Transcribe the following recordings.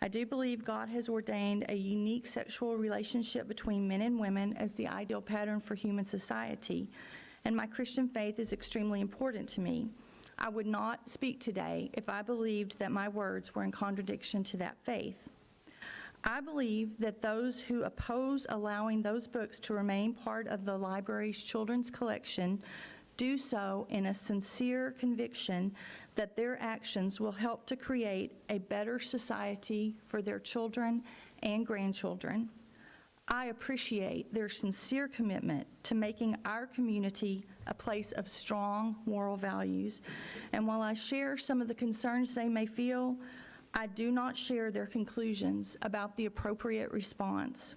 I do believe God has ordained a unique sexual relationship between men and women as the ideal pattern for human society, and my Christian faith is extremely important to me. I would not speak today if I believed that my words were in contradiction to that faith. I believe that those who oppose allowing those books to remain part of the library's children's collection do so in a sincere conviction that their actions will help to create a better society for their children and grandchildren. I appreciate their sincere commitment to making our community a place of strong moral values. And while I share some of the concerns they may feel, I do not share their conclusions about the appropriate response.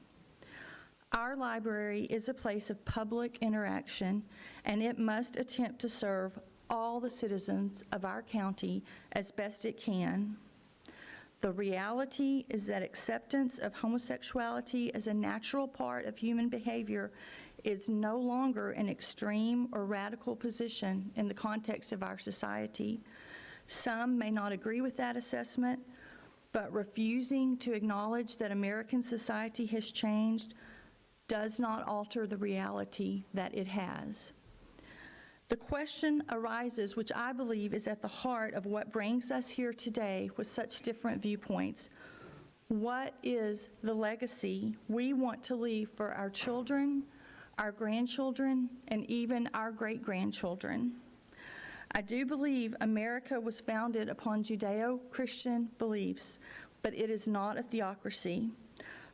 Our library is a place of public interaction, and it must attempt to serve all the citizens of our county as best it can. The reality is that acceptance of homosexuality as a natural part of human behavior is no longer an extreme or radical position in the context of our society. Some may not agree with that assessment, but refusing to acknowledge that American society has changed does not alter the reality that it has. The question arises, which I believe is at the heart of what brings us here today with such different viewpoints. What is the legacy we want to leave for our children, our grandchildren, and even our great-grandchildren? I do believe America was founded upon Judeo-Christian beliefs, but it is not a theocracy.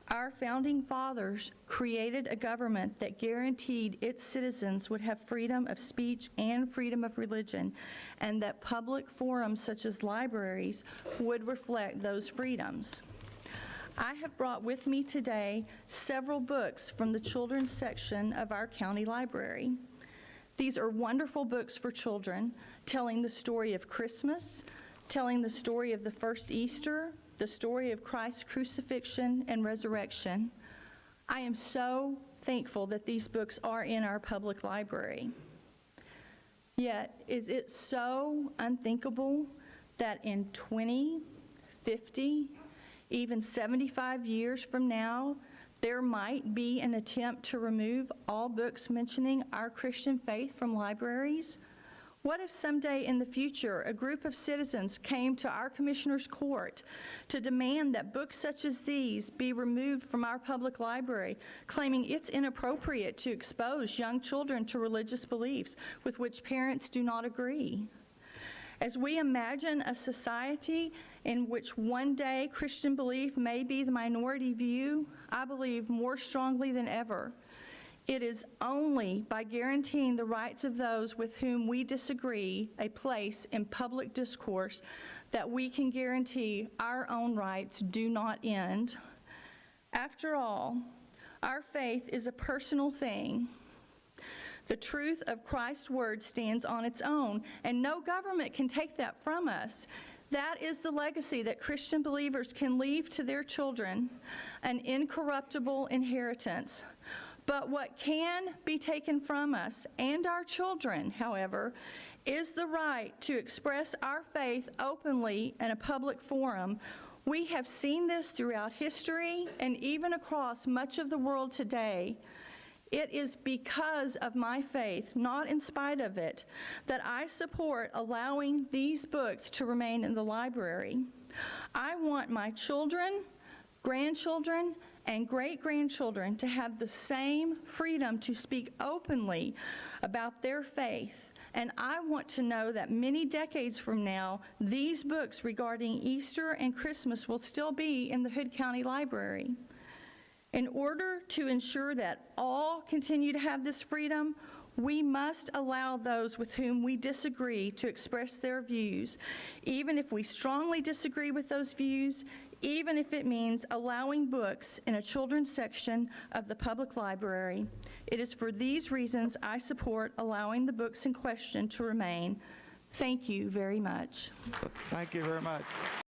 Our founding fathers created a government that guaranteed its citizens would have freedom of speech and freedom of religion, and that public forums such as libraries would reflect those freedoms. I have brought with me today several books from the children's section of our county library. These are wonderful books for children, telling the story of Christmas, telling the story of the first Easter, the story of Christ's crucifixion and resurrection. I am so thankful that these books are in our public library. Yet, is it so unthinkable that in 20, 50, even 75 years from now, there might be an attempt to remove all books mentioning our Christian faith from libraries? What if someday in the future a group of citizens came to our Commissioner's Court to demand that books such as these be removed from our public library, claiming it's inappropriate to expose young children to religious beliefs with which parents do not agree? As we imagine a society in which one day Christian belief may be the minority view, I believe more strongly than ever, it is only by guaranteeing the rights of those with whom we disagree a place in public discourse that we can guarantee our own rights do not end. After all, our faith is a personal thing. The truth of Christ's word stands on its own, and no government can take that from us. That is the legacy that Christian believers can leave to their children, an incorruptible inheritance. But what can be taken from us and our children, however, is the right to express our faith openly in a public forum. We have seen this throughout history and even across much of the world today. It is because of my faith, not in spite of it, that I support allowing these books to remain in the library. I want my children, grandchildren, and great-grandchildren to have the same freedom to speak openly about their faith. And I want to know that many decades from now, these books regarding Easter and Christmas will still be in the Hood County Library. In order to ensure that all continue to have this freedom, we must allow those with whom we disagree to express their views, even if we strongly disagree with those views, even if it means allowing books in a children's section of the public library. It is for these reasons I support allowing the books in question to remain. Thank you very much. Thank you very much.